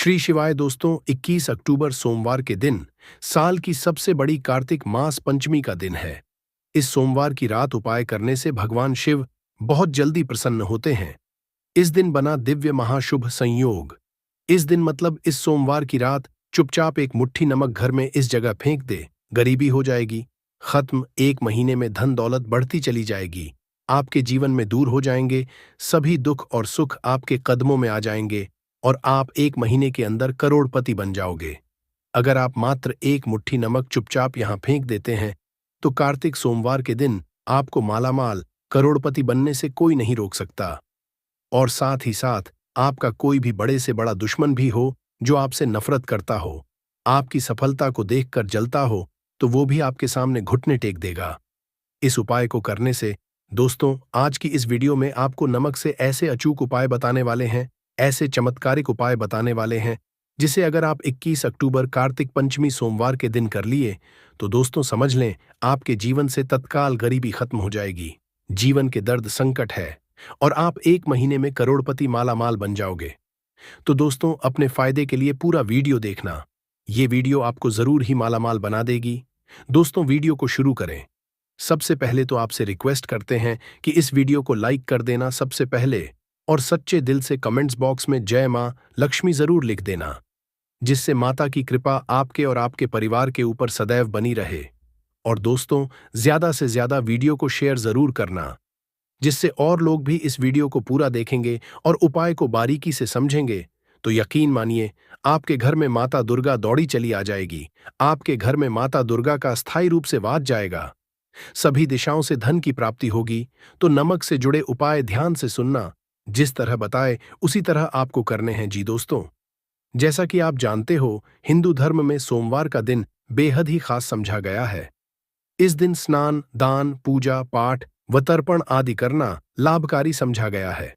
श्री शिवाय दोस्तों, 21 अक्टूबर सोमवार के दिन साल की सबसे बड़ी कार्तिक मास पंचमी का दिन है। इस सोमवार की रात उपाय करने से भगवान शिव बहुत जल्दी प्रसन्न होते हैं। इस दिन बना दिव्य महाशुभ संयोग। इस दिन मतलब इस सोमवार की रात चुपचाप एक मुट्ठी नमक घर में इस जगह फेंक दे, गरीबी हो जाएगी खत्म। एक महीने में धन दौलत बढ़ती चली जाएगी, आपके जीवन में दूर हो जाएंगे सभी दुख और सुख आपके कदमों में आ जाएंगे और आप एक महीने के अंदर करोड़पति बन जाओगे। अगर आप मात्र एक मुट्ठी नमक चुपचाप यहां फेंक देते हैं तो कार्तिक सोमवार के दिन आपको मालामाल करोड़पति बनने से कोई नहीं रोक सकता। और साथ ही साथ आपका कोई भी बड़े से बड़ा दुश्मन भी हो जो आपसे नफरत करता हो, आपकी सफलता को देखकर जलता हो, तो वो भी आपके सामने घुटने टेक देगा। इस उपाय को करने से दोस्तों, आज की इस वीडियो में आपको नमक से ऐसे अचूक उपाय बताने वाले हैं, ऐसे चमत्कारिक उपाय बताने वाले हैं जिसे अगर आप 21 अक्टूबर कार्तिक पंचमी सोमवार के दिन कर लिए तो दोस्तों समझ लें, आपके जीवन से तत्काल गरीबी खत्म हो जाएगी, जीवन के दर्द संकट है और आप एक महीने में करोड़पति मालामाल बन जाओगे। तो दोस्तों, अपने फायदे के लिए पूरा वीडियो देखना, ये वीडियो आपको जरूर ही मालामाल बना देगी। दोस्तों, वीडियो को शुरू करें। सबसे पहले तो आपसे रिक्वेस्ट करते हैं कि इस वीडियो को लाइक कर देना सबसे पहले, और सच्चे दिल से कमेंट्स बॉक्स में जय मां लक्ष्मी जरूर लिख देना, जिससे माता की कृपा आपके और आपके परिवार के ऊपर सदैव बनी रहे। और दोस्तों, ज्यादा से ज्यादा वीडियो को शेयर जरूर करना, जिससे और लोग भी इस वीडियो को पूरा देखेंगे और उपाय को बारीकी से समझेंगे तो यकीन मानिए आपके घर में माता दुर्गा दौड़ी चली आ जाएगी, आपके घर में माता दुर्गा का स्थायी रूप से वास जाएगा, सभी दिशाओं से धन की प्राप्ति होगी। तो नमक से जुड़े उपाय ध्यान से सुनना, जिस तरह बताए उसी तरह आपको करने हैं। जी दोस्तों, जैसा कि आप जानते हो, हिंदू धर्म में सोमवार का दिन बेहद ही खास समझा गया है। इस दिन स्नान, दान, पूजा पाठ व तर्पण आदि करना लाभकारी समझा गया है।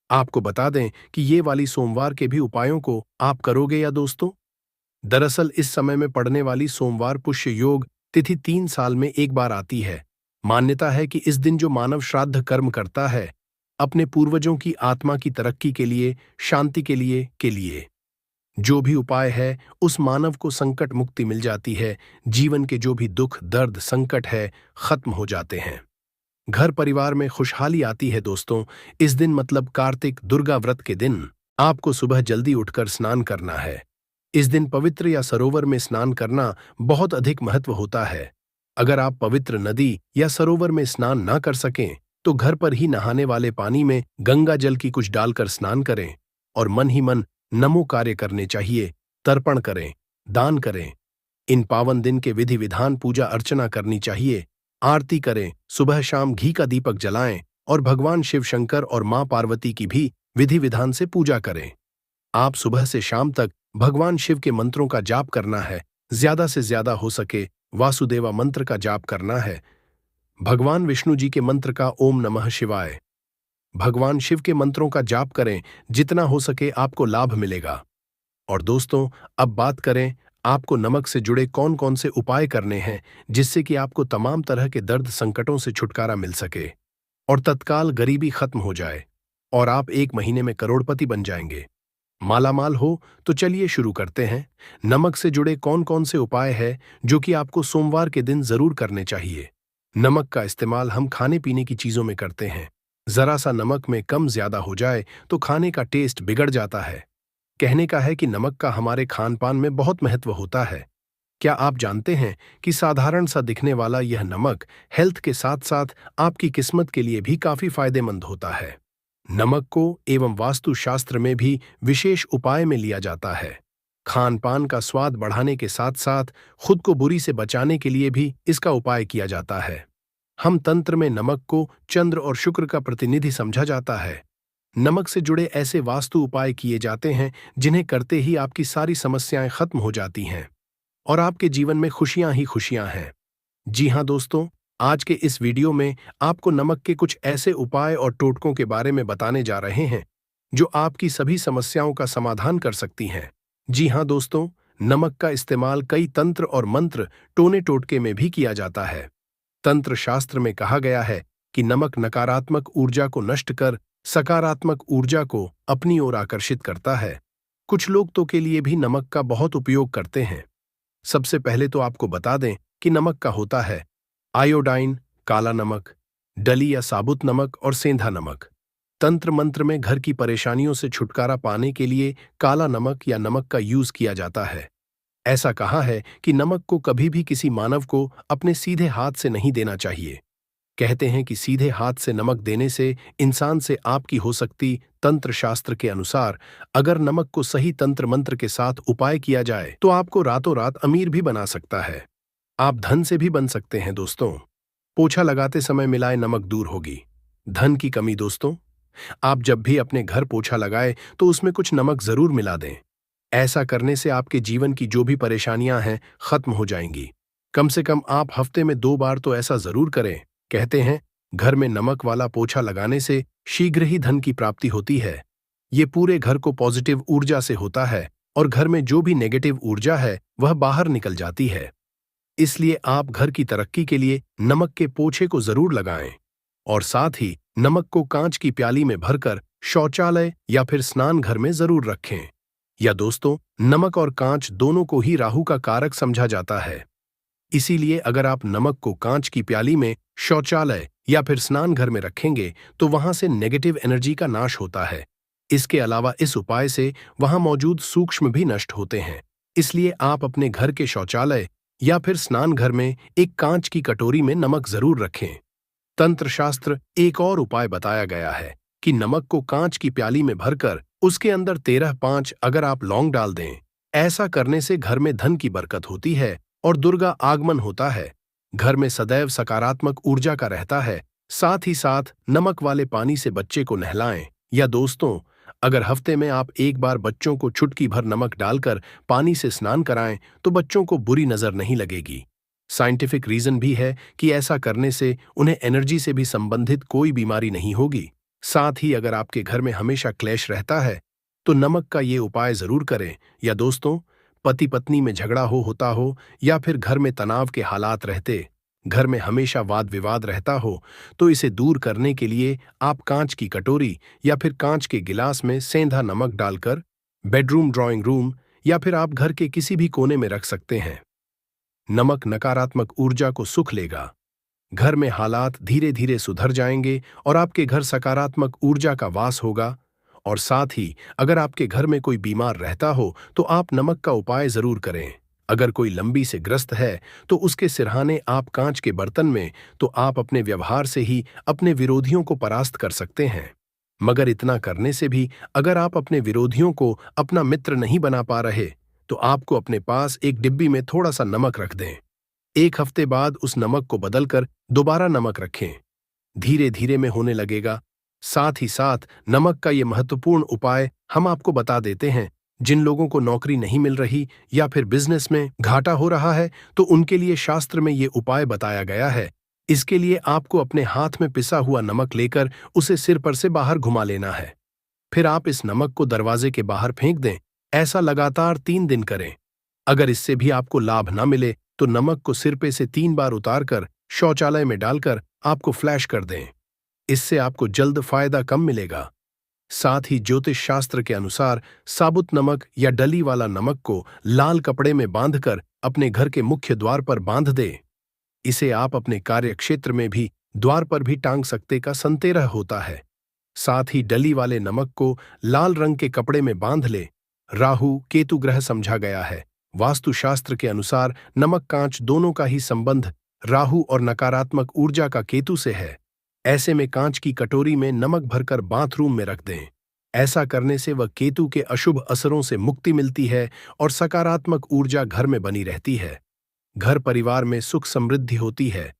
आपको बता दें कि ये वाली सोमवार के भी उपायों को आप करोगे या दोस्तों? दरअसल इस समय में पड़ने वाली सोमवार पुष्य योग तिथि 3 साल में एक बार आती है। मान्यता है कि इस दिन जो मानव श्राद्ध कर्म करता है, अपने पूर्वजों की आत्मा की तरक्की के लिए, शांति के लिए जो भी उपाय है, उस मानव को संकट मुक्ति मिल जाती है, जीवन के जो भी दुख दर्द संकट है खत्म हो जाते हैं, घर परिवार में खुशहाली आती है। दोस्तों, इस दिन मतलब कार्तिक दुर्गा व्रत के दिन आपको सुबह जल्दी उठकर स्नान करना है। इस दिन पवित्र या सरोवर में स्नान करना बहुत अधिक महत्व होता है। अगर आप पवित्र नदी या सरोवर में स्नान ना कर सकें तो घर पर ही नहाने वाले पानी में गंगा जल की कुछ डालकर स्नान करें और मन ही मन नमो कार्य करने चाहिए, तर्पण करें, दान करें। इन पावन दिन के विधि विधान पूजा अर्चना करनी चाहिए, आरती करें, सुबह शाम घी का दीपक जलाएं और भगवान शिव शंकर और मां पार्वती की भी विधि विधान से पूजा करें। आप सुबह से शाम तक भगवान शिव के मंत्रों का जाप करना है, ज्यादा से ज्यादा हो सके वासुदेवा मंत्र का जाप करना है, भगवान विष्णु जी के मंत्र का ओम नमः शिवाय, भगवान शिव के मंत्रों का जाप करें, जितना हो सके आपको लाभ मिलेगा। और दोस्तों, अब बात करें आपको नमक से जुड़े कौन कौन से उपाय करने हैं जिससे कि आपको तमाम तरह के दर्द संकटों से छुटकारा मिल सके और तत्काल गरीबी खत्म हो जाए और आप एक महीने में करोड़पति बन जाएंगे, मालामाल हो। तो चलिए शुरू करते हैं। नमक से जुड़े कौन कौन से उपाय हैं जो कि आपको सोमवार के दिन जरूर करने चाहिए। नमक का इस्तेमाल हम खाने पीने की चीजों में करते हैं। जरा सा नमक में कम ज्यादा हो जाए तो खाने का टेस्ट बिगड़ जाता है। कहने का है कि नमक का हमारे खान पान में बहुत महत्व होता है। क्या आप जानते हैं कि साधारण सा दिखने वाला यह नमक हेल्थ के साथ साथ आपकी किस्मत के लिए भी काफी फायदेमंद होता है। नमक को एवं वास्तुशास्त्र में भी विशेष उपाय में लिया जाता है। खान पान का स्वाद बढ़ाने के साथ साथ खुद को बुरी से बचाने के लिए भी इसका उपाय किया जाता है। हम तंत्र में नमक को चंद्र और शुक्र का प्रतिनिधि समझा जाता है। नमक से जुड़े ऐसे वास्तु उपाय किए जाते हैं जिन्हें करते ही आपकी सारी समस्याएं खत्म हो जाती हैं और आपके जीवन में खुशियां ही खुशियां हैं। जी हां दोस्तों, आज के इस वीडियो में आपको नमक के कुछ ऐसे उपाय और टोटकों के बारे में बताने जा रहे हैं जो आपकी सभी समस्याओं का समाधान कर सकती हैं। जी हां दोस्तों, नमक का इस्तेमाल कई तंत्र और मंत्र टोने टोटके में भी किया जाता है। तंत्र शास्त्र में कहा गया है कि नमक नकारात्मक ऊर्जा को नष्ट कर सकारात्मक ऊर्जा को अपनी ओर आकर्षित करता है। कुछ लोग तो के लिए भी नमक का बहुत उपयोग करते हैं। सबसे पहले तो आपको बता दें कि नमक का होता है आयोडाइन, काला नमक, डली या साबुत नमक और सेंधा नमक। तंत्र मंत्र में घर की परेशानियों से छुटकारा पाने के लिए काला नमक या नमक का यूज किया जाता है। ऐसा कहा है कि नमक को कभी भी किसी मानव को अपने सीधे हाथ से नहीं देना चाहिए। कहते हैं कि सीधे हाथ से नमक देने से इंसान से आपकी हो सकती। तंत्र शास्त्र के अनुसार अगर नमक को सही तंत्र मंत्र के साथ उपाय किया जाए तो आपको रातों रात अमीर भी बना सकता है। आप धन से भी बन सकते हैं दोस्तों। पोछा लगाते समय मिलाए नमक दूर होगी धन की कमी। दोस्तों, आप जब भी अपने घर पोछा लगाए तो उसमें कुछ नमक जरूर मिला दें। ऐसा करने से आपके जीवन की जो भी परेशानियां हैं खत्म हो जाएंगी। कम से कम आप हफ्ते में 2 बार तो ऐसा जरूर करें। कहते हैं घर में नमक वाला पोछा लगाने से शीघ्र ही धन की प्राप्ति होती है। ये पूरे घर को पॉजिटिव ऊर्जा से होता है और घर में जो भी नेगेटिव ऊर्जा है वह बाहर निकल जाती है। इसलिए आप घर की तरक्की के लिए नमक के पोछे को जरूर लगाएं और साथ ही नमक को कांच की प्याली में भरकर शौचालय या फिर स्नान घर में जरूर रखें। या दोस्तों, नमक और कांच दोनों को ही राहु का कारक समझा जाता है। इसीलिए अगर आप नमक को कांच की प्याली में शौचालय या फिर स्नान घर में रखेंगे तो वहां से नेगेटिव एनर्जी का नाश होता है। इसके अलावा इस उपाय से वहां मौजूद सूक्ष्म भी नष्ट होते हैं। इसलिए आप अपने घर के शौचालय या फिर स्नान घर में एक कांच की कटोरी में नमक जरूर रखें। तंत्र शास्त्र एक और उपाय बताया गया है कि नमक को कांच की प्याली में भरकर उसके अंदर 13-5 अगर आप लौंग डाल दें। ऐसा करने से घर में धन की बरकत होती है और दुर्गा आगमन होता है। घर में सदैव सकारात्मक ऊर्जा का रहता है। साथ ही साथ नमक वाले पानी से बच्चे को नहलाएं। या दोस्तों, अगर हफ्ते में आप एक बार बच्चों को चुटकी भर नमक डालकर पानी से स्नान कराएं तो बच्चों को बुरी नजर नहीं लगेगी। साइंटिफिक रीजन भी है कि ऐसा करने से उन्हें एनर्जी से भी संबंधित कोई बीमारी नहीं होगी। साथ ही अगर आपके घर में हमेशा क्लेश रहता है तो नमक का ये उपाय जरूर करें। या दोस्तों, पति पत्नी में झगड़ा होता हो या फिर घर में तनाव के हालात रहते, घर में हमेशा वाद विवाद रहता हो, तो इसे दूर करने के लिए आप कांच की कटोरी या फिर कांच के गिलास में सेंधा नमक डालकर बेडरूम, ड्राइंग रूम या फिर आप घर के किसी भी कोने में रख सकते हैं। नमक नकारात्मक ऊर्जा को सुख लेगा। घर में हालात धीरे धीरे सुधर जाएंगे और आपके घर सकारात्मक ऊर्जा का वास होगा। और साथ ही अगर आपके घर में कोई बीमार रहता हो तो आप नमक का उपाय जरूर करें। अगर कोई लंबी से ग्रस्त है तो उसके सिरहाने आप कांच के बर्तन में, तो आप अपने व्यवहार से ही अपने विरोधियों को परास्त कर सकते हैं। मगर इतना करने से भी अगर आप अपने विरोधियों को अपना मित्र नहीं बना पा रहे तो आपको अपने पास एक डिब्बी में थोड़ा सा नमक रख दें। 1 हफ्ते बाद उस नमक को बदलकर दोबारा नमक रखें। धीरे धीरे में होने लगेगा। साथ ही साथ नमक का ये महत्वपूर्ण उपाय हम आपको बता देते हैं। जिन लोगों को नौकरी नहीं मिल रही या फिर बिजनेस में घाटा हो रहा है तो उनके लिए शास्त्र में ये उपाय बताया गया है। इसके लिए आपको अपने हाथ में पिसा हुआ नमक लेकर उसे सिर पर से बाहर घुमा लेना है। फिर आप इस नमक को दरवाजे के बाहर फेंक दें। ऐसा लगातार 3 दिन करें। अगर इससे भी आपको लाभ ना मिले तो नमक को सिर पे से 3 बार उतारकर शौचालय में डालकर आपको फ्लैश कर दें। इससे आपको जल्द फायदा कम मिलेगा। साथ ही ज्योतिष शास्त्र के अनुसार साबुत नमक या डली वाला नमक को लाल कपड़े में बांधकर अपने घर के मुख्य द्वार पर बांध दे। इसे आप अपने कार्य क्षेत्र में भी द्वार पर भी टांग सकते का संतेरह होता है। साथ ही डली वाले नमक को लाल रंग के कपड़े में बांध ले। राहु केतु ग्रह समझा गया है। वास्तुशास्त्र के अनुसार नमक कांच दोनों का ही संबंध राहु और नकारात्मक ऊर्जा का केतु से है। ऐसे में कांच की कटोरी में नमक भरकर बाथरूम में रख दें। ऐसा करने से वह केतु के अशुभ असरों से मुक्ति मिलती है और सकारात्मक ऊर्जा घर में बनी रहती है। घर परिवार में सुख समृद्धि होती है।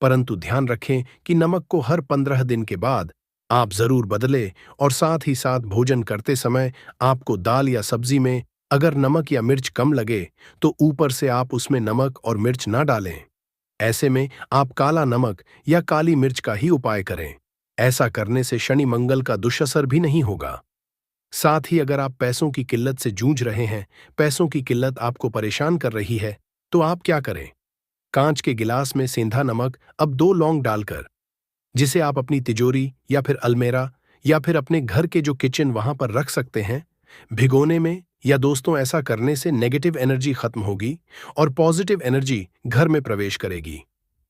परंतु ध्यान रखें कि नमक को हर 15 दिन के बाद आप जरूर बदलें और साथ ही साथ भोजन करते समय आपको दाल या सब्जी में अगर नमक या मिर्च कम लगे तो ऊपर से आप उसमें नमक और मिर्च ना डालें। ऐसे में आप काला नमक या काली मिर्च का ही उपाय करें। ऐसा करने से शनि मंगल का दुष्असर भी नहीं होगा। साथ ही अगर आप पैसों की किल्लत से जूझ रहे हैं, पैसों की किल्लत आपको परेशान कर रही है, तो आप क्या करें? कांच के गिलास में सेंधा नमक अब 2 लौंग डालकर, जिसे आप अपनी तिजोरी या फिर अलमेरा या फिर अपने घर के जो किचन वहां पर रख सकते हैं, भिगोने में या दोस्तों ऐसा करने से नेगेटिव एनर्जी खत्म होगी और पॉजिटिव एनर्जी घर में प्रवेश करेगी।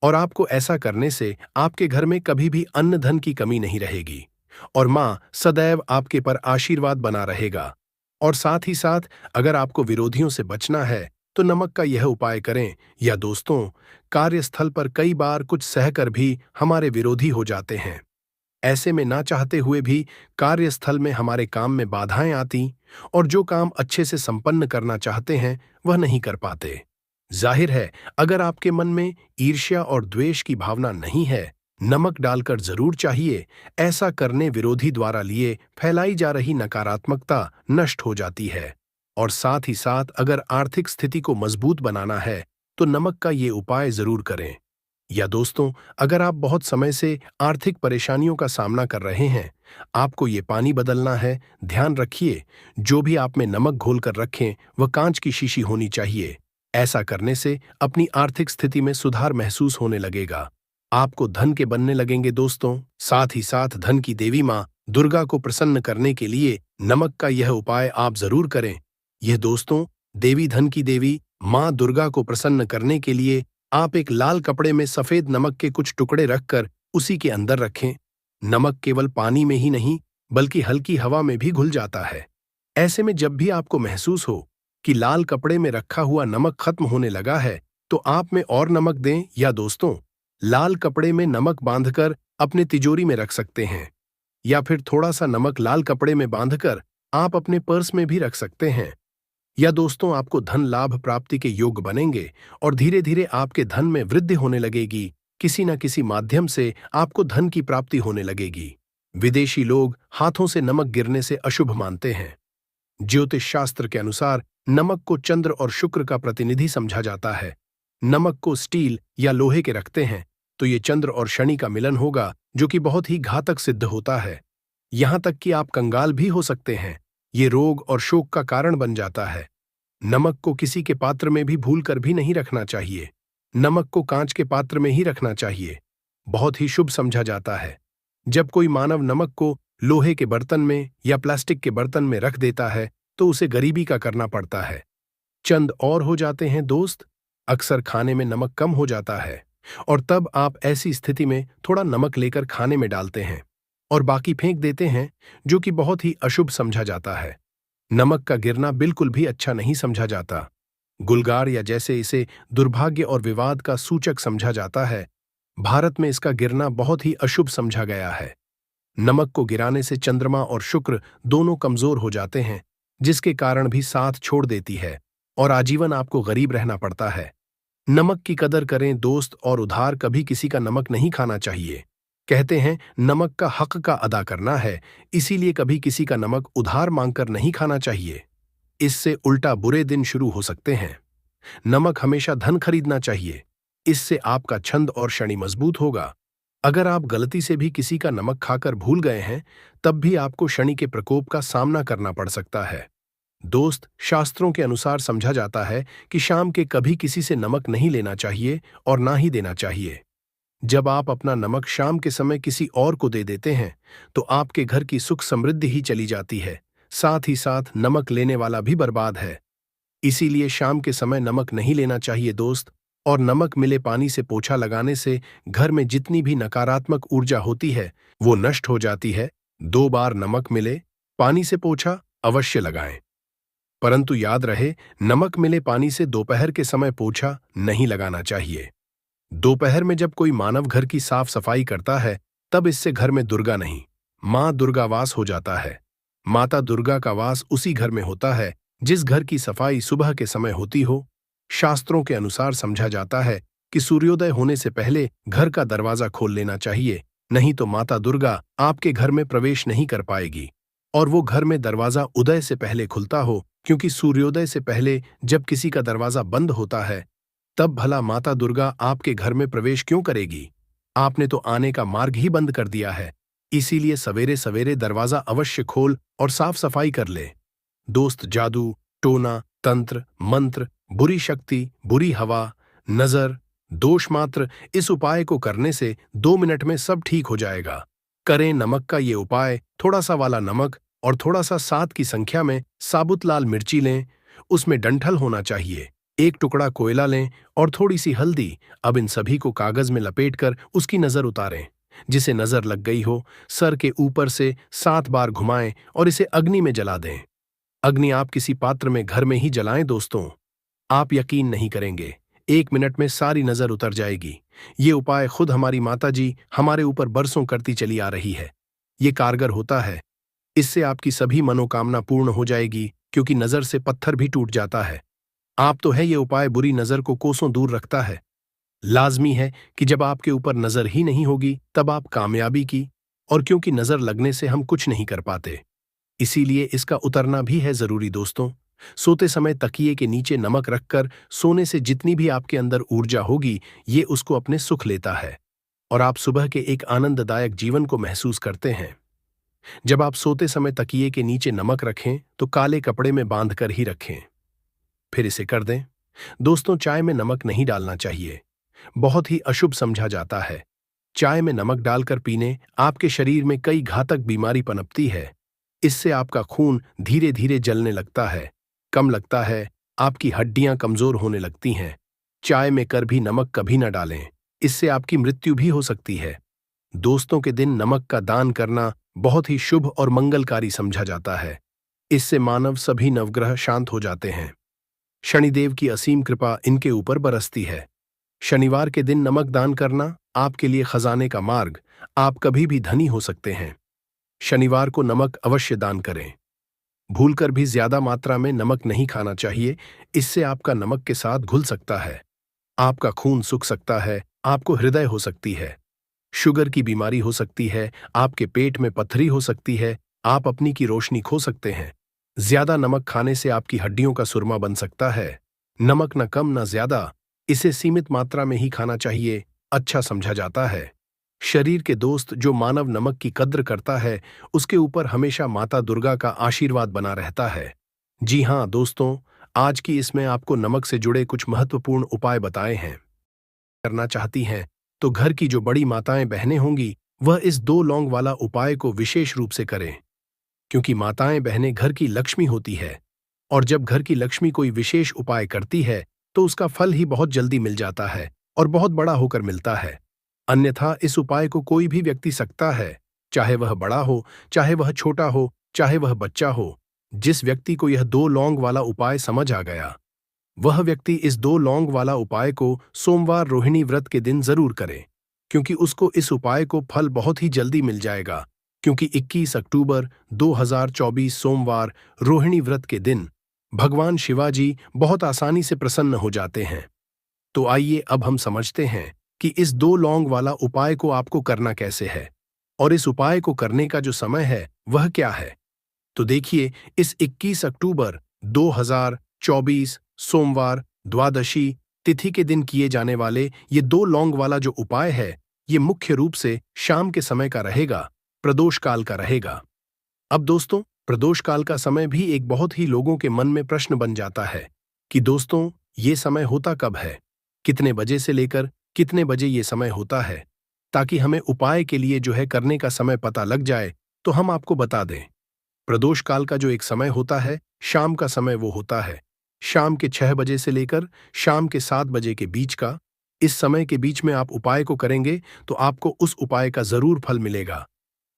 और आपको ऐसा करने से आपके घर में कभी भी अन्न धन की कमी नहीं रहेगी और माँ सदैव आपके पर आशीर्वाद बना रहेगा। और साथ ही साथ अगर आपको विरोधियों से बचना है तो नमक का यह उपाय करें। या दोस्तों, कार्यस्थल पर कई बार कुछ सहकर भी हमारे विरोधी हो जाते हैं। ऐसे में ना चाहते हुए भी कार्यस्थल में हमारे काम में बाधाएं आती और जो काम अच्छे से संपन्न करना चाहते हैं वह नहीं कर पाते। जाहिर है, अगर आपके मन में ईर्ष्या और द्वेष की भावना नहीं है, नमक डालकर जरूर चाहिए। ऐसा करने विरोधी द्वारा लिए फैलाई जा रही नकारात्मकता नष्ट हो जाती है। और साथ ही साथ अगर आर्थिक स्थिति को मजबूत बनाना है तो नमक का ये उपाय जरूर करें। या दोस्तों, अगर आप बहुत समय से आर्थिक परेशानियों का सामना कर रहे हैं, आपको ये पानी बदलना है। ध्यान रखिए, जो भी आप में नमक घोल कर रखें वह कांच की शीशी होनी चाहिए। ऐसा करने से अपनी आर्थिक स्थिति में सुधार महसूस होने लगेगा। आपको धन के बनने लगेंगे दोस्तों। साथ ही साथ धन की देवी माँ दुर्गा को प्रसन्न करने के लिए नमक का यह उपाय आप जरूर करें। यह दोस्तों, देवी धन की देवी माँ दुर्गा को प्रसन्न करने के लिए आप एक लाल कपड़े में सफेद नमक के कुछ टुकड़े रखकर उसी के अंदर रखें। नमक केवल पानी में ही नहीं बल्कि हल्की हवा में भी घुल जाता है। ऐसे में जब भी आपको महसूस हो कि लाल कपड़े में रखा हुआ नमक खत्म होने लगा है तो आप में और नमक दें। या दोस्तों, लाल कपड़े में नमक बांधकर अपने तिजोरी में रख सकते हैं या फिर थोड़ा सा नमक लाल कपड़े में बांधकर आप अपने पर्स में भी रख सकते हैं। या दोस्तों, आपको धन लाभ प्राप्ति के योग बनेंगे और धीरे धीरे आपके धन में वृद्धि होने लगेगी। किसी न किसी माध्यम से आपको धन की प्राप्ति होने लगेगी। विदेशी लोग हाथों से नमक गिरने से अशुभ मानते हैं। ज्योतिष शास्त्र के अनुसार नमक को चंद्र और शुक्र का प्रतिनिधि समझा जाता है। नमक को स्टील या लोहे के रखते हैं तो ये चंद्र और शनि का मिलन होगा, जो कि बहुत ही घातक सिद्ध होता है। यहां तक कि आप कंगाल भी हो सकते हैं। ये रोग और शोक का कारण बन जाता है। नमक को किसी के पात्र में भी भूलकर भी नहीं रखना चाहिए। नमक को कांच के पात्र में ही रखना चाहिए। बहुत ही शुभ समझा जाता है। जब कोई मानव नमक को लोहे के बर्तन में या प्लास्टिक के बर्तन में रख देता है तो उसे गरीबी का करना पड़ता है। चंद और हो जाते हैं दोस्त। अक्सर खाने में नमक कम हो जाता है और तब आप ऐसी स्थिति में थोड़ा नमक लेकर खाने में डालते हैं और बाकी फेंक देते हैं, जो कि बहुत ही अशुभ समझा जाता है। नमक का गिरना बिल्कुल भी अच्छा नहीं समझा जाता। गुलगार या जैसे इसे दुर्भाग्य और विवाद का सूचक समझा जाता है, भारत में इसका गिरना बहुत ही अशुभ समझा गया है। नमक को गिराने से चंद्रमा और शुक्र दोनों कमजोर हो जाते हैं, जिसके कारण भी साथ छोड़ देती है और आजीवन आपको गरीब रहना पड़ता है। नमक की कदर करें दोस्त, और उधार कभी किसी का नमक नहीं खाना चाहिए। कहते हैं नमक का हक का अदा करना है, इसीलिए कभी किसी का नमक उधार मांगकर नहीं खाना चाहिए। इससे उल्टा बुरे दिन शुरू हो सकते हैं। नमक हमेशा धन खरीदना चाहिए, इससे आपका छंद और शनि मजबूत होगा। अगर आप गलती से भी किसी का नमक खाकर भूल गए हैं तब भी आपको शनि के प्रकोप का सामना करना पड़ सकता है। दोस्त, शास्त्रों के अनुसार समझा जाता है कि शाम के कभी किसी से नमक नहीं लेना चाहिए और ना ही देना चाहिए। जब आप अपना नमक शाम के समय किसी और को दे देते हैं तो आपके घर की सुख समृद्धि ही चली जाती है, साथ ही साथ नमक लेने वाला भी बर्बाद है। इसीलिए शाम के समय नमक नहीं लेना चाहिए दोस्त। और नमक मिले पानी से पोछा लगाने से घर में जितनी भी नकारात्मक ऊर्जा होती है वो नष्ट हो जाती है। 2 बार नमक मिले पानी से पोछा अवश्य लगाएं, परंतु याद रहे, नमक मिले पानी से दोपहर के समय पोछा नहीं लगाना चाहिए। दोपहर में जब कोई मानव घर की साफ सफाई करता है तब इससे घर में दुर्गा नहीं, मां दुर्गा वास हो जाता है। माता दुर्गा का वास उसी घर में होता है जिस घर की सफाई सुबह के समय होती हो। शास्त्रों के अनुसार समझा जाता है कि सूर्योदय होने से पहले घर का दरवाजा खोल लेना चाहिए, नहीं तो माता दुर्गा आपके घर में प्रवेश नहीं कर पाएगी। और वो घर में दरवाजा उदय से पहले खुलता हो, क्योंकि सूर्योदय से पहले जब किसी का दरवाजा बंद होता है तब भला माता दुर्गा आपके घर में प्रवेश क्यों करेगी? आपने तो आने का मार्ग ही बंद कर दिया है। इसीलिए सवेरे सवेरे दरवाजा अवश्य खोल और साफ सफाई कर ले। दोस्त, जादू, टोना, तंत्र, मंत्र, बुरी शक्ति, बुरी हवा, नजर, दोष मात्र, इस उपाय को करने से 2 मिनट में सब ठीक हो जाएगा। करें नमक का ये उपाय। थोड़ा सा वाला नमक और थोड़ा सा 7 की संख्या में साबुत लाल मिर्ची लें, उसमें डंठल होना चाहिए। एक टुकड़ा कोयला लें और थोड़ी सी हल्दी। अब इन सभी को कागज में लपेटकर उसकी नजर उतारें। जिसे नजर लग गई हो, सर के ऊपर से 7 बार घुमाएं और इसे अग्नि में जला दें। अग्नि आप किसी पात्र में घर में ही जलाएं दोस्तों। आप यकीन नहीं करेंगे, 1 मिनट में सारी नजर उतर जाएगी। ये उपाय खुद हमारी माता जी हमारे ऊपर बरसों करती चली आ रही है। ये कारगर होता है। इससे आपकी सभी मनोकामना पूर्ण हो जाएगी, क्योंकि नजर से पत्थर भी टूट जाता है। आप तो है, ये उपाय बुरी नजर को कोसों दूर रखता है। लाजमी है कि जब आपके ऊपर नजर ही नहीं होगी तब आप कामयाबी की, और क्योंकि नजर लगने से हम कुछ नहीं कर पाते, इसीलिए इसका उतरना भी है जरूरी दोस्तों। सोते समय तकिए के नीचे नमक रखकर सोने से जितनी भी आपके अंदर ऊर्जा होगी, ये उसको अपने सुख लेता है और आप सुबह के एक आनंददायक जीवन को महसूस करते हैं। जब आप सोते समय तकिए के नीचे नमक रखें तो काले कपड़े में बांध कर ही रखें, फिर इसे कर दें। दोस्तों, चाय में नमक नहीं डालना चाहिए, बहुत ही अशुभ समझा जाता है। चाय में नमक डालकर पीने आपके शरीर में कई घातक बीमारी पनपती है। इससे आपका खून धीरे धीरे जलने लगता है, कम लगता है, आपकी हड्डियां कमजोर होने लगती हैं। चाय में कर भी नमक कभी न डालें, इससे आपकी मृत्यु भी हो सकती है। दोस्तों के दिन नमक का दान करना बहुत ही शुभ और मंगलकारी समझा जाता है। इससे मानव सभी नवग्रह शांत हो जाते हैं। शनिदेव की असीम कृपा इनके ऊपर बरसती है। शनिवार के दिन नमक दान करना आपके लिए खजाने का मार्ग, आप कभी भी धनी हो सकते हैं। शनिवार को नमक अवश्य दान करें। भूलकर भी ज्यादा मात्रा में नमक नहीं खाना चाहिए, इससे आपका नमक के साथ घुल सकता है, आपका खून सूख सकता है, आपको हृदय हो सकती है, शुगर की बीमारी हो सकती है, आपके पेट में पथरी हो सकती है, आप अपनी की रोशनी खो सकते हैं। ज्यादा नमक खाने से आपकी हड्डियों का सुरमा बन सकता है। नमक न कम न ज्यादा, इसे सीमित मात्रा में ही खाना चाहिए, अच्छा समझा जाता है। शरीर के दोस्त जो मानव नमक की कद्र करता है, उसके ऊपर हमेशा माता दुर्गा का आशीर्वाद बना रहता है। जी हाँ दोस्तों, आज की इसमें आपको नमक से जुड़े कुछ महत्वपूर्ण उपाय बताए हैं। करना चाहती हैं तो घर की जो बड़ी माताएं बहनें होंगी, वह इस 2 लौंग वाला उपाय को विशेष रूप से करें, क्योंकि माताएं बहनें घर की लक्ष्मी होती है, और जब घर की लक्ष्मी कोई विशेष उपाय करती है तो उसका फल ही बहुत जल्दी मिल जाता है और बहुत बड़ा होकर मिलता है। अन्यथा इस उपाय को कोई भी व्यक्ति सकता है, चाहे वह बड़ा हो, चाहे वह छोटा हो, चाहे वह बच्चा हो। जिस व्यक्ति को यह 2 लौंग वाला उपाय समझ आ गया, वह व्यक्ति इस 2 लौंग वाला उपाय को सोमवार रोहिणी व्रत के दिन जरूर करे, क्योंकि उसको इस उपाय को फल बहुत ही जल्दी मिल जाएगा। क्योंकि 21 अक्टूबर 2024 सोमवार रोहिणी व्रत के दिन भगवान शिवाजी बहुत आसानी से प्रसन्न हो जाते हैं। तो आइए अब हम समझते हैं कि इस 2 लौंग वाला उपाय को आपको करना कैसे है, और इस उपाय को करने का जो समय है वह क्या है। तो देखिए, इस 21 अक्टूबर 2024 सोमवार द्वादशी तिथि के दिन किए जाने वाले ये 2 लौंग वाला जो उपाय है, ये मुख्य रूप से शाम के समय का रहेगा, प्रदोष काल का रहेगा। अब दोस्तों, प्रदोष काल का समय भी एक बहुत ही लोगों के मन में प्रश्न बन जाता है कि दोस्तों, ये समय होता कब है, कितने बजे से लेकर कितने बजे ये समय होता है, ताकि हमें उपाय के लिए जो है करने का समय पता लग जाए तो हम आपको बता दें। प्रदोष काल का जो एक समय होता है, शाम का समय वो होता है शाम के 6 बजे से लेकर शाम के 7 बजे के बीच का। इस समय के बीच में आप उपाय को करेंगे तो आपको उस उपाय का जरूर फल मिलेगा।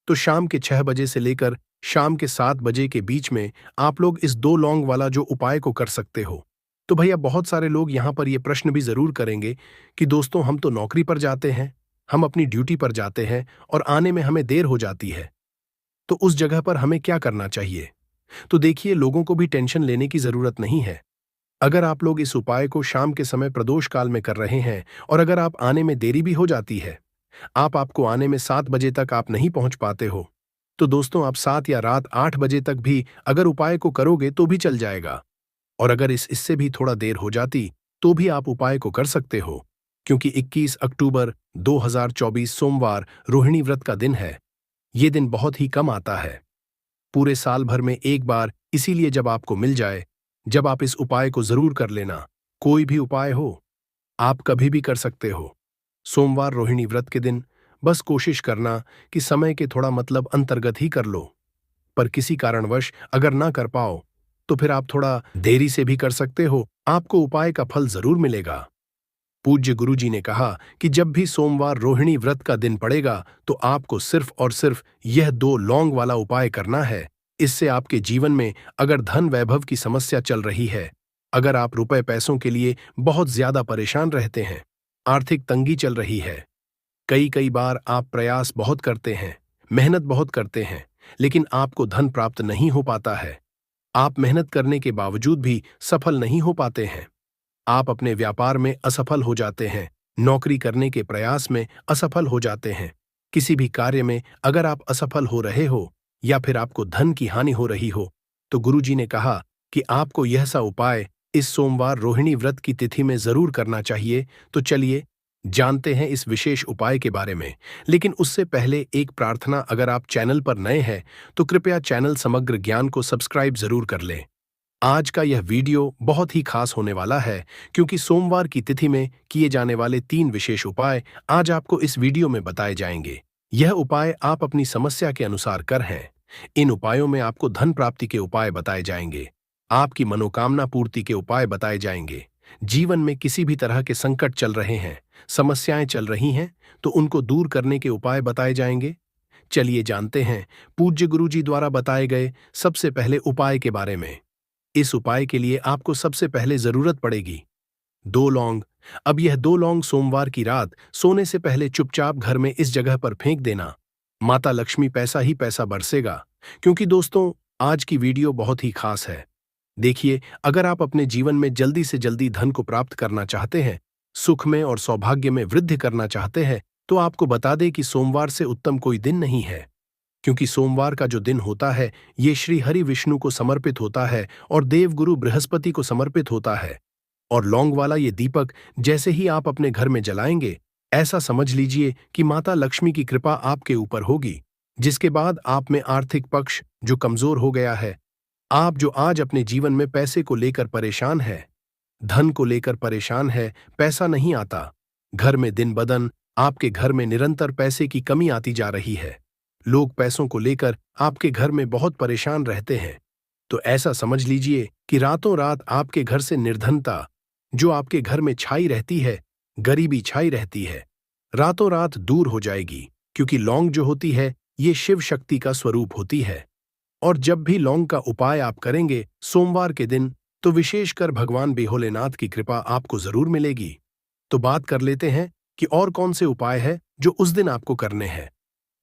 तो शाम के 6 बजे से लेकर शाम के 7 बजे के बीच में आप लोग इस 2 लौंग वाला जो उपाय को कर सकते हो। तो भैया, बहुत सारे लोग यहाँ पर ये प्रश्न भी जरूर करेंगे कि दोस्तों, हम तो नौकरी पर जाते हैं, हम अपनी ड्यूटी पर जाते हैं और आने में हमें देर हो जाती है, तो उस जगह पर हमें क्या करना चाहिए। तो देखिए, लोगों को भी टेंशन लेने की जरूरत नहीं है। अगर आप लोग इस उपाय को शाम के समय प्रदोष काल में कर रहे हैं और अगर आप आने में देरी भी हो जाती है, आपको आने में 7 बजे तक आप नहीं पहुंच पाते हो, तो दोस्तों आप 7 या रात 8 बजे तक भी अगर उपाय को करोगे तो भी चल जाएगा। और अगर इससे भी थोड़ा देर हो जाती तो भी आप उपाय को कर सकते हो, क्योंकि 21 अक्टूबर 2024 सोमवार रोहिणी व्रत का दिन है। ये दिन बहुत ही कम आता है, पूरे साल भर में एक बार, इसीलिए जब आपको मिल जाए, जब आप इस उपाय को जरूर कर लेना। कोई भी उपाय हो, आप कभी भी कर सकते हो। सोमवार रोहिणी व्रत के दिन बस कोशिश करना कि समय के थोड़ा मतलब अंतर्गत ही कर लो। पर किसी कारणवश अगर ना कर पाओ तो फिर आप थोड़ा देरी से भी कर सकते हो, आपको उपाय का फल जरूर मिलेगा। पूज्य गुरुजी ने कहा कि जब भी सोमवार रोहिणी व्रत का दिन पड़ेगा तो आपको सिर्फ और सिर्फ यह 2 लौंग वाला उपाय करना है। इससे आपके जीवन में अगर धन वैभव की समस्या चल रही है, अगर आप रुपए पैसों के लिए बहुत ज्यादा परेशान रहते हैं, आर्थिक तंगी चल रही है, कई कई बार आप प्रयास बहुत करते हैं, मेहनत बहुत करते हैं, लेकिन आपको धन प्राप्त नहीं हो पाता है, आप मेहनत करने के बावजूद भी सफल नहीं हो पाते हैं, आप अपने व्यापार में असफल हो जाते हैं, नौकरी करने के प्रयास में असफल हो जाते हैं, किसी भी कार्य में अगर आप असफल हो रहे हो या फिर आपको धन की हानि हो रही हो, तो गुरुजी ने कहा कि आपको यह सा उपाय इस सोमवार रोहिणी व्रत की तिथि में जरूर करना चाहिए। तो चलिए जानते हैं इस विशेष उपाय के बारे में। लेकिन उससे पहले एक प्रार्थना, अगर आप चैनल पर नए हैं तो कृपया चैनल समग्र ज्ञान को सब्सक्राइब जरूर कर लें। आज का यह वीडियो बहुत ही खास होने वाला है, क्योंकि सोमवार की तिथि में किए जाने वाले 3 विशेष उपाय आज आपको इस वीडियो में बताए जाएंगे। यह उपाय आप अपनी समस्या के अनुसार कर हैं। इन उपायों में आपको धन प्राप्ति के उपाय बताए जाएंगे, आपकी मनोकामना पूर्ति के उपाय बताए जाएंगे। जीवन में किसी भी तरह के संकट चल रहे हैं, समस्याएं चल रही हैं, तो उनको दूर करने के उपाय बताए जाएंगे। चलिए जानते हैं पूज्य गुरुजी द्वारा बताए गए सबसे पहले उपाय के बारे में। इस उपाय के लिए आपको सबसे पहले जरूरत पड़ेगी 2 लौंग। अब यह 2 लौंग सोमवार की रात सोने से पहले चुपचाप घर में इस जगह पर फेंक देना। माता लक्ष्मी पैसा ही पैसा बरसेगा। क्योंकि दोस्तों, आज की वीडियो बहुत ही खास है। देखिए, अगर आप अपने जीवन में जल्दी से जल्दी धन को प्राप्त करना चाहते हैं, सुख में और सौभाग्य में वृद्धि करना चाहते हैं, तो आपको बता दें कि सोमवार से उत्तम कोई दिन नहीं है। क्योंकि सोमवार का जो दिन होता है ये श्री हरि विष्णु को समर्पित होता है और देवगुरु बृहस्पति को समर्पित होता है। और लौंग वाला ये दीपक जैसे ही आप अपने घर में जलाएंगे, ऐसा समझ लीजिए कि माता लक्ष्मी की कृपा आपके ऊपर होगी, जिसके बाद आप में आर्थिक पक्ष जो कमजोर हो गया है, आप जो आज अपने जीवन में पैसे को लेकर परेशान है, धन को लेकर परेशान है, पैसा नहीं आता, घर में दिन बदन आपके घर में निरंतर पैसे की कमी आती जा रही है, लोग पैसों को लेकर आपके घर में बहुत परेशान रहते हैं, तो ऐसा समझ लीजिए कि रातों रात आपके घर से निर्धनता जो आपके घर में छाई रहती है, गरीबी छाई रहती है, रातों रात दूर हो जाएगी। क्योंकि लौंग जो होती है ये शिव शक्ति का स्वरूप होती है। और जब भी लौंग का उपाय आप करेंगे सोमवार के दिन, तो विशेषकर भगवान भोलेनाथ की कृपा आपको जरूर मिलेगी। तो बात कर लेते हैं कि और कौन से उपाय है जो उस दिन आपको करने हैं।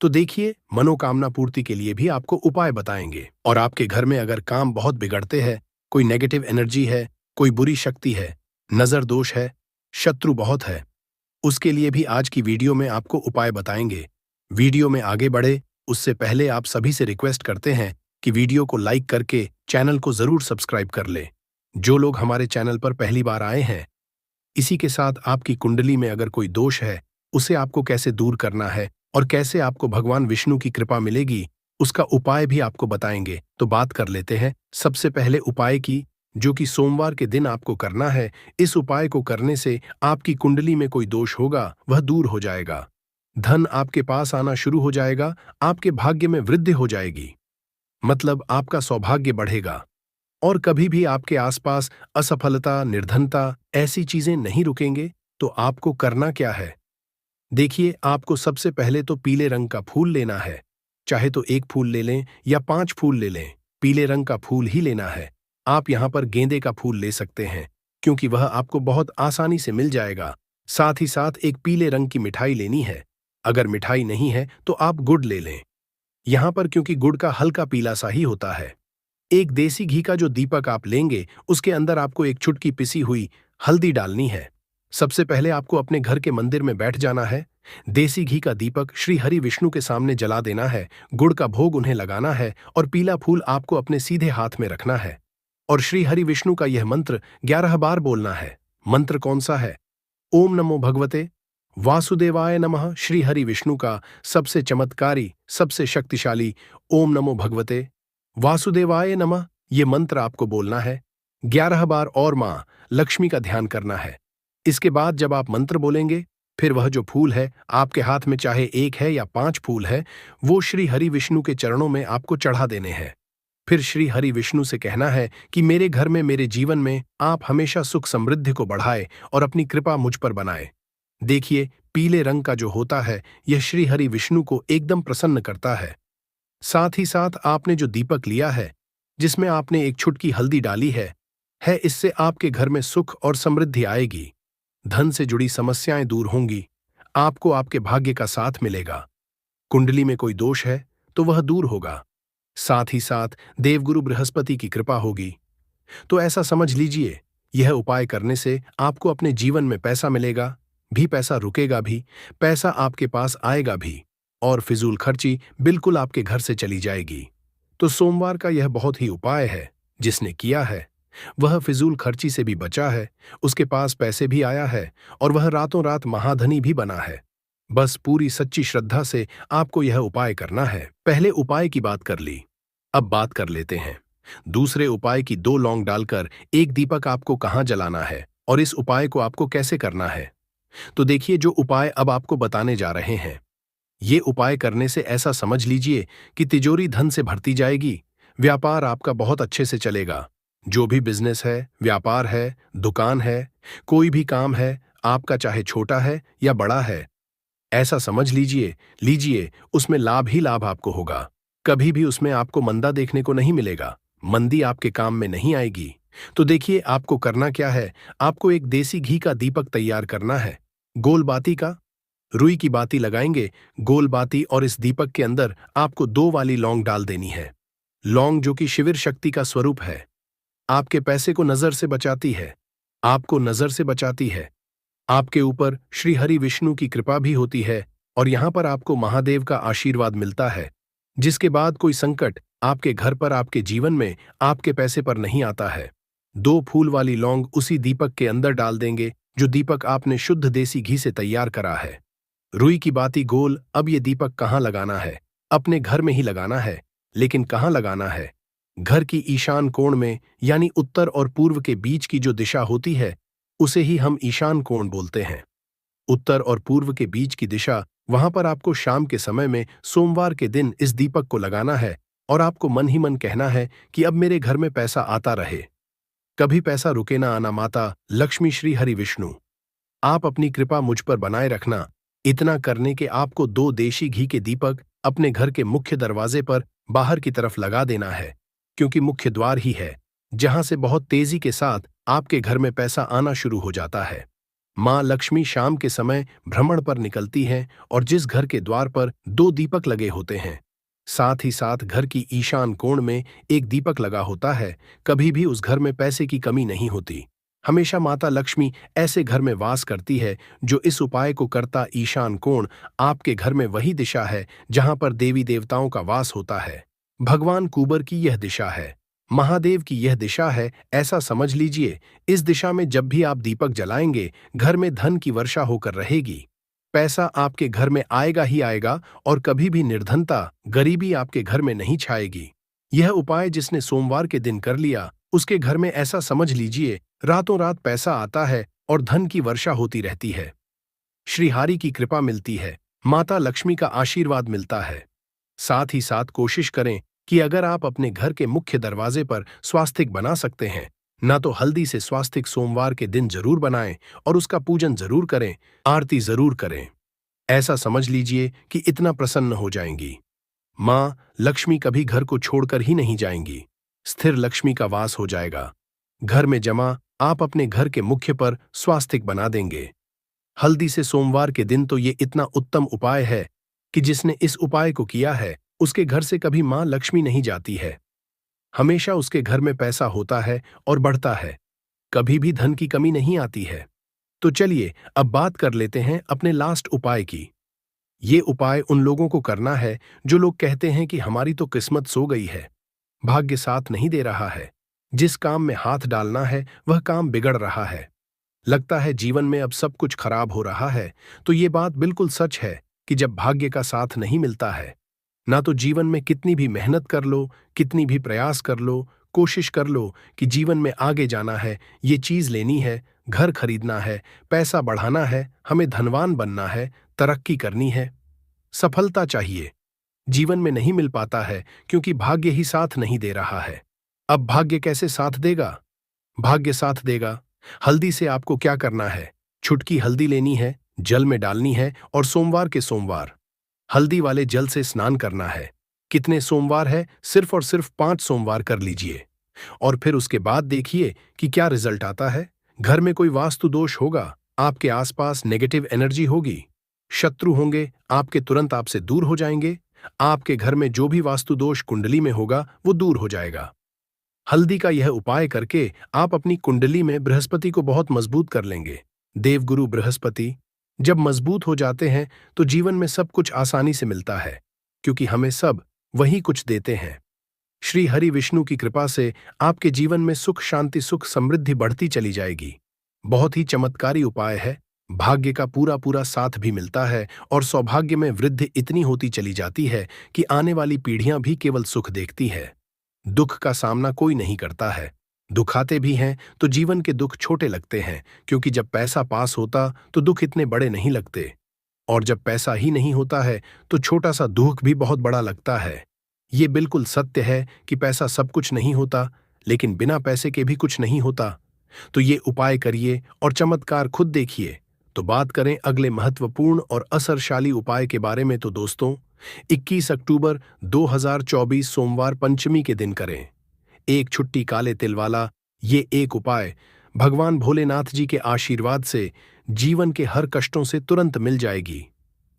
तो देखिए, मनोकामना पूर्ति के लिए भी आपको उपाय बताएंगे। और आपके घर में अगर काम बहुत बिगड़ते हैं, कोई नेगेटिव एनर्जी है, कोई बुरी शक्ति है, नजर दोष है, शत्रु बहुत है, उसके लिए भी आज की वीडियो में आपको उपाय बताएंगे। वीडियो में आगे बढ़े उससे पहले आप सभी से रिक्वेस्ट करते हैं कि वीडियो को लाइक करके चैनल को जरूर सब्सक्राइब कर ले, जो लोग हमारे चैनल पर पहली बार आए हैं। इसी के साथ आपकी कुंडली में अगर कोई दोष है, उसे आपको कैसे दूर करना है और कैसे आपको भगवान विष्णु की कृपा मिलेगी, उसका उपाय भी आपको बताएंगे। तो बात कर लेते हैं सबसे पहले उपाय की, जो कि सोमवार के दिन आपको करना है। इस उपाय को करने से आपकी कुंडली में कोई दोष होगा वह दूर हो जाएगा, धन आपके पास आना शुरू हो जाएगा, आपके भाग्य में वृद्धि हो जाएगी, मतलब आपका सौभाग्य बढ़ेगा। और कभी भी आपके आसपास असफलता, निर्धनता, ऐसी चीजें नहीं रुकेंगे। तो आपको करना क्या है? देखिए, आपको सबसे पहले तो पीले रंग का फूल लेना है। चाहे तो 1 फूल ले लें या 5 फूल ले लें, पीले रंग का फूल ही लेना है। आप यहाँ पर गेंदे का फूल ले सकते हैं, क्योंकि वह आपको बहुत आसानी से मिल जाएगा। साथ ही साथ एक पीले रंग की मिठाई लेनी है। अगर मिठाई नहीं है तो आप गुड़ ले लें। यहाँ पर क्योंकि गुड़ का हल्का पीला सा ही होता है। एक देसी घी का जो दीपक आप लेंगे, उसके अंदर आपको 1 चुटकी पिसी हुई हल्दी डालनी है। सबसे पहले आपको अपने घर के मंदिर में बैठ जाना है, देसी घी का दीपक श्री हरि विष्णु के सामने जला देना है, गुड़ का भोग उन्हें लगाना है और पीला फूल आपको अपने सीधे हाथ में रखना है। और श्री हरि विष्णु का यह मंत्र 11 बार बोलना है। मंत्र कौन सा है? ओम नमो भगवते वासुदेवाय नमः। श्री हरि विष्णु का सबसे चमत्कारी, सबसे शक्तिशाली ओम नमो भगवते वासुदेवाय नमः, ये मंत्र आपको बोलना है 11 बार और मां लक्ष्मी का ध्यान करना है। इसके बाद जब आप मंत्र बोलेंगे फिर वह जो फूल है आपके हाथ में, चाहे एक है या 5 फूल है, वो श्री हरि विष्णु के चरणों में आपको चढ़ा देने हैं। फिर श्री हरि विष्णु से कहना है कि मेरे घर में, मेरे जीवन में आप हमेशा सुख समृद्धि को बढ़ाए और अपनी कृपा मुझ पर बनाए। देखिए, पीले रंग का जो होता है यह श्री हरि विष्णु को एकदम प्रसन्न करता है। साथ ही साथ आपने जो दीपक लिया है, जिसमें आपने एक छुटकी हल्दी डाली है, इससे आपके घर में सुख और समृद्धि आएगी। धन से जुड़ी समस्याएं दूर होंगी, आपको आपके भाग्य का साथ मिलेगा। कुंडली में कोई दोष है तो वह दूर होगा। साथ ही साथ देवगुरु बृहस्पति की कृपा होगी। तो ऐसा समझ लीजिए, यह उपाय करने से आपको अपने जीवन में पैसा मिलेगा भी, पैसा रुकेगा भी, पैसा आपके पास आएगा भी, और फिजूल खर्ची बिल्कुल आपके घर से चली जाएगी। तो सोमवार का यह बहुत ही उपाय है। जिसने किया है वह फिजूल खर्ची से भी बचा है, उसके पास पैसे भी आया है और वह रातों रात महाधनी भी बना है। बस पूरी सच्ची श्रद्धा से आपको यह उपाय करना है। पहले उपाय की बात कर ली, अब बात कर लेते हैं दूसरे उपाय की। 2 लौंग डालकर एक दीपक आपको कहाँ जलाना है और इस उपाय को आपको कैसे करना है। तो देखिए, जो उपाय अब आपको बताने जा रहे हैं, ये उपाय करने से ऐसा समझ लीजिए कि तिजोरी धन से भरती जाएगी, व्यापार आपका बहुत अच्छे से चलेगा। जो भी बिजनेस है, व्यापार है, दुकान है, कोई भी काम है आपका, चाहे छोटा है या बड़ा है, ऐसा समझ लीजिए उसमें लाभ ही लाभ आपको होगा। कभी भी उसमें आपको मंदा देखने को नहीं मिलेगा, मंदी आपके काम में नहीं आएगी। तो देखिए, आपको करना क्या है, आपको एक देसी घी का दीपक तैयार करना है, गोल बाती का। रुई की बाती लगाएंगे, गोल बाती, और इस दीपक के अंदर आपको 2 वाली लौंग डाल देनी है। लौंग जो कि शिविर शक्ति का स्वरूप है, आपके पैसे को नजर से बचाती है, आपको नजर से बचाती है। आपके ऊपर श्री हरि विष्णु की कृपा भी होती है और यहां पर आपको महादेव का आशीर्वाद मिलता है, जिसके बाद कोई संकट आपके घर पर, आपके जीवन में, आपके पैसे पर नहीं आता है। 2 फूल वाली लौंग उसी दीपक के अंदर डाल देंगे, जो दीपक आपने शुद्ध देसी घी से तैयार करा है। रुई की बाती गोल। अब ये दीपक कहाँ लगाना है? अपने घर में ही लगाना है, लेकिन कहाँ लगाना है? घर की ईशान कोण में, यानी उत्तर और पूर्व के बीच की जो दिशा होती है, उसे ही हम ईशान कोण बोलते हैं। उत्तर और पूर्व के बीच की दिशा, वहां पर आपको शाम के समय में सोमवार के दिन इस दीपक को लगाना है और आपको मन ही मन कहना है कि अब मेरे घर में पैसा आता रहे, कभी पैसा रुके ना आना। माता लक्ष्मी, श्री हरि विष्णु, आप अपनी कृपा मुझ पर बनाए रखना। इतना करने के आपको 2 देशी घी के दीपक अपने घर के मुख्य दरवाजे पर बाहर की तरफ लगा देना है, क्योंकि मुख्य द्वार ही है जहां से बहुत तेजी के साथ आपके घर में पैसा आना शुरू हो जाता है। मां लक्ष्मी शाम के समय भ्रमण पर निकलती हैं और जिस घर के द्वार पर 2 दीपक लगे होते हैं, साथ ही साथ घर की ईशान कोण में एक दीपक लगा होता है, कभी भी उस घर में पैसे की कमी नहीं होती। हमेशा माता लक्ष्मी ऐसे घर में वास करती है जो इस उपाय को करता। ईशान कोण आपके घर में वही दिशा है जहां पर देवी देवताओं का वास होता है। भगवान कुबर की यह दिशा है, महादेव की यह दिशा है, ऐसा समझ लीजिए। इस दिशा में जब भी आप दीपक जलाएंगे, घर में धन की वर्षा होकर रहेगी, पैसा आपके घर में आएगा ही आएगा और कभी भी निर्धनता, गरीबी आपके घर में नहीं छाएगी। यह उपाय जिसने सोमवार के दिन कर लिया, उसके घर में ऐसा समझ लीजिए रातों रात पैसा आता है और धन की वर्षा होती रहती है। श्री हरि की कृपा मिलती है, माता लक्ष्मी का आशीर्वाद मिलता है। साथ ही साथ कोशिश करें कि अगर आप अपने घर के मुख्य दरवाजे पर स्वास्तिक बना सकते हैं, ना तो हल्दी से स्वास्तिक सोमवार के दिन जरूर बनाएं और उसका पूजन जरूर करें, आरती जरूर करें। ऐसा समझ लीजिए कि इतना प्रसन्न हो जाएंगी। मां लक्ष्मी कभी घर को छोड़कर ही नहीं जाएंगी, स्थिर लक्ष्मी का वास हो जाएगा। घर में जमा आप अपने घर के मुख्य पर स्वास्तिक बना देंगे हल्दी से सोमवार के दिन। तो ये इतना उत्तम उपाय है कि जिसने इस उपाय को किया है, उसके घर से कभी मां लक्ष्मी नहीं जाती है, हमेशा उसके घर में पैसा होता है और बढ़ता है, कभी भी धन की कमी नहीं आती है। तो चलिए अब बात कर लेते हैं अपने लास्ट उपाय की। ये उपाय उन लोगों को करना है जो लोग कहते हैं कि हमारी तो किस्मत सो गई है, भाग्य साथ नहीं दे रहा है, जिस काम में हाथ डालना है वह काम बिगड़ रहा है, लगता है जीवन में अब सब कुछ खराब हो रहा है। तो ये बात बिल्कुल सच है कि जब भाग्य का साथ नहीं मिलता है, ना तो जीवन में कितनी भी मेहनत कर लो, कितनी भी प्रयास कर लो, कोशिश कर लो कि जीवन में आगे जाना है, ये चीज लेनी है, घर खरीदना है, पैसा बढ़ाना है, हमें धनवान बनना है, तरक्की करनी है, सफलता चाहिए। जीवन में नहीं मिल पाता है क्योंकि भाग्य ही साथ नहीं दे रहा है। अब भाग्य कैसे साथ देगा? भाग्य साथ देगा। हल्दी से आपको क्या करना है? छुटकी हल्दी लेनी है, जल में डालनी है और सोमवार के सोमवार हल्दी वाले जल से स्नान करना है। कितने सोमवार है? सिर्फ और सिर्फ 5 सोमवार कर लीजिए और फिर उसके बाद देखिए कि क्या रिजल्ट आता है। घर में कोई वास्तु दोष होगा, आपके आसपास नेगेटिव एनर्जी होगी, शत्रु होंगे, आपके तुरंत आपसे दूर हो जाएंगे। आपके घर में जो भी वास्तु दोष कुंडली में होगा वो दूर हो जाएगा। हल्दी का यह उपाय करके आप अपनी कुंडली में बृहस्पति को बहुत मजबूत कर लेंगे। देवगुरु बृहस्पति जब मजबूत हो जाते हैं तो जीवन में सब कुछ आसानी से मिलता है, क्योंकि हमें सब वही कुछ देते हैं। श्री हरि विष्णु की कृपा से आपके जीवन में सुख शांति सुख समृद्धि बढ़ती चली जाएगी। बहुत ही चमत्कारी उपाय है। भाग्य का पूरा पूरा साथ भी मिलता है और सौभाग्य में वृद्धि इतनी होती चली जाती है कि आने वाली पीढ़ियां भी केवल सुख देखती है। दुख का सामना कोई नहीं करता है। दुखाते भी हैं तो जीवन के दुख छोटे लगते हैं, क्योंकि जब पैसा पास होता तो दुख इतने बड़े नहीं लगते, और जब पैसा ही नहीं होता है तो छोटा सा दुख भी बहुत बड़ा लगता है। ये बिल्कुल सत्य है कि पैसा सब कुछ नहीं होता, लेकिन बिना पैसे के भी कुछ नहीं होता। तो ये उपाय करिए और चमत्कार खुद देखिए। तो बात करें अगले महत्वपूर्ण और असरशाली उपाय के बारे में, तो दोस्तों 21 अक्टूबर 2024 सोमवार पंचमी के दिन करें एक छुट्टी काले तिल वाला ये एक उपाय। भगवान भोलेनाथ जी के आशीर्वाद से जीवन के हर कष्टों से तुरंत मिल जाएगी।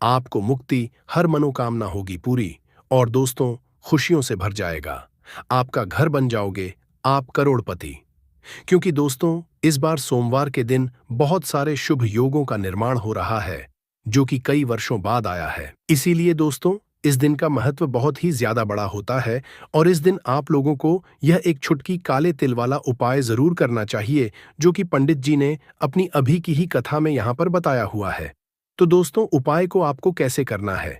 आपको मुक्ति, हर मनोकामना होगी पूरी, और दोस्तों खुशियों से भर जाएगा। आपका घर बन जाओगे, आप करोड़पति। क्योंकि दोस्तों इस बार सोमवार के दिन बहुत सारे शुभ योगों का निर्माण हो रहा है, जो कि कई वर्षों बाद आया है। इसीलिए दोस्तों इस दिन का महत्व बहुत ही ज्यादा बड़ा होता है, और इस दिन आप लोगों को यह एक छुटकी काले तिल वाला उपाय जरूर करना चाहिए, जो कि पंडित जी ने अपनी अभी की ही कथा में यहाँ पर बताया हुआ है। तो दोस्तों उपाय को आपको कैसे करना है,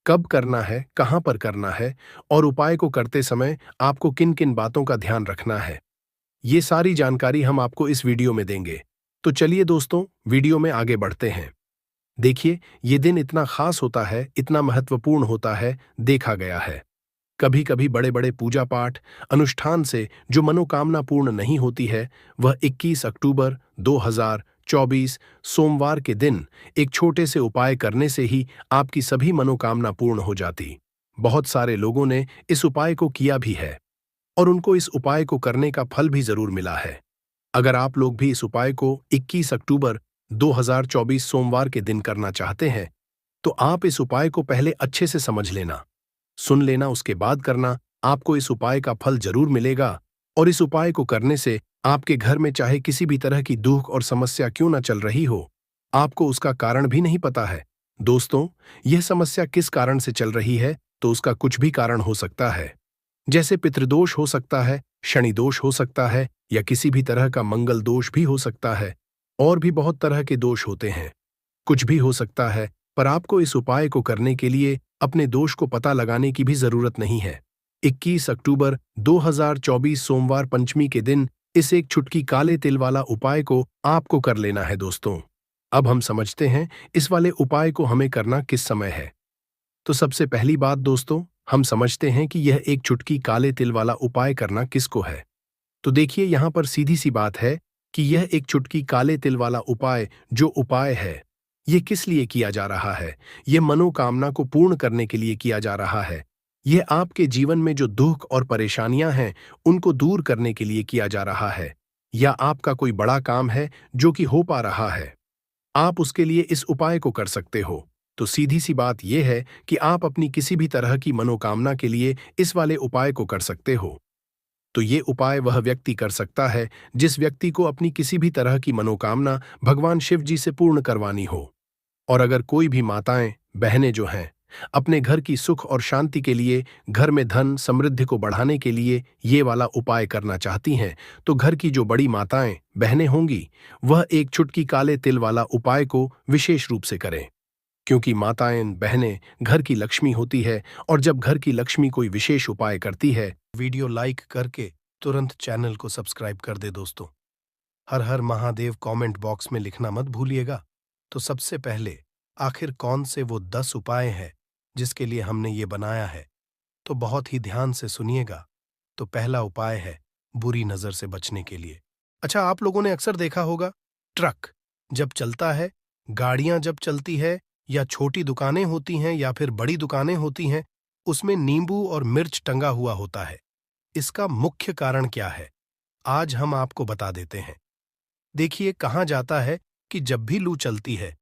कब करना है, कहाँ पर करना है, और उपाय को करते समय आपको किन किन बातों का ध्यान रखना है, ये सारी जानकारी हम आपको इस वीडियो में देंगे। तो चलिए दोस्तों वीडियो में आगे बढ़ते हैं। देखिए ये दिन इतना खास होता है, इतना महत्वपूर्ण होता है, देखा गया है कभी कभी बड़े बड़े पूजा पाठ अनुष्ठान से जो मनोकामना पूर्ण नहीं होती है, वह 21 अक्टूबर 2024 सोमवार के दिन एक छोटे से उपाय करने से ही आपकी सभी मनोकामना पूर्ण हो जाती। बहुत सारे लोगों ने इस उपाय को किया भी है और उनको इस उपाय को करने का फल भी जरूर मिला है। अगर आप लोग भी इस उपाय को 21 अक्टूबर 2024 सोमवार के दिन करना चाहते हैं, तो आप इस उपाय को पहले अच्छे से समझ लेना, सुन लेना, उसके बाद करना। आपको इस उपाय का फल जरूर मिलेगा, और इस उपाय को करने से आपके घर में चाहे किसी भी तरह की दुख और समस्या क्यों न चल रही हो, आपको उसका कारण भी नहीं पता है। दोस्तों यह समस्या किस कारण से चल रही है, तो उसका कुछ भी कारण हो सकता है, जैसे पितृदोष हो सकता है, शनि दोष हो सकता है, या किसी भी तरह का मंगल दोष भी हो सकता है, और भी बहुत तरह के दोष होते हैं। कुछ भी हो सकता है, पर आपको इस उपाय को करने के लिए अपने दोष को पता लगाने की भी जरूरत नहीं है। 21 अक्टूबर 2024 सोमवार पंचमी के दिन इस एक छुटकी काले तिल वाला उपाय को आपको कर लेना है। दोस्तों अब हम समझते हैं इस वाले उपाय को हमें करना किस समय है। तो सबसे पहली बात दोस्तों, हम समझते हैं कि यह एक छुटकी काले तिल वाला उपाय करना किसको है। तो देखिए यहाँ पर सीधी सी बात है कि यह एक छुटकी काले तिल वाला उपाय जो उपाय है, ये किस लिए किया जा रहा है। ये मनोकामना को पूर्ण करने के लिए किया जा रहा है। यह आपके जीवन में जो दुख और परेशानियां हैं उनको दूर करने के लिए किया जा रहा है, या आपका कोई बड़ा काम है जो कि हो पा रहा है, आप उसके लिए इस उपाय को कर सकते हो। तो सीधी सी बात यह है कि आप अपनी किसी भी तरह की मनोकामना के लिए इस वाले उपाय को कर सकते हो। तो ये उपाय वह व्यक्ति कर सकता है जिस व्यक्ति को अपनी किसी भी तरह की मनोकामना भगवान शिव जी से पूर्ण करवानी हो। और अगर कोई भी माताएं बहनें जो हैं अपने घर की सुख और शांति के लिए, घर में धन समृद्धि को बढ़ाने के लिए ये वाला उपाय करना चाहती हैं, तो घर की जो बड़ी माताएं बहनें होंगी वह एक छुटकी काले तिल वाला उपाय को विशेष रूप से करें, क्योंकि माताएं बहनें घर की लक्ष्मी होती है, और जब घर की लक्ष्मी कोई विशेष उपाय करती है, वीडियो लाइक करके तुरंत चैनल को सब्सक्राइब कर दे दोस्तों। हर हर महादेव कमेंट बॉक्स में लिखना मत भूलिएगा। तो सबसे पहले आखिर कौन से वो 10 उपाय हैं जिसके लिए हमने ये बनाया है, तो बहुत ही ध्यान से सुनिएगा। तो पहला उपाय है बुरी नजर से बचने के लिए। अच्छा, आप लोगों ने अक्सर देखा होगा, ट्रक जब चलता है, गाड़ियां जब चलती है, या छोटी दुकानें होती हैं या फिर बड़ी दुकानें होती हैं, उसमें नींबू और मिर्च टंगा हुआ होता है। इसका मुख्य कारण क्या है, आज हम आपको बता देते हैं। देखिए, कहा जाता है कि जब भी लू चलती है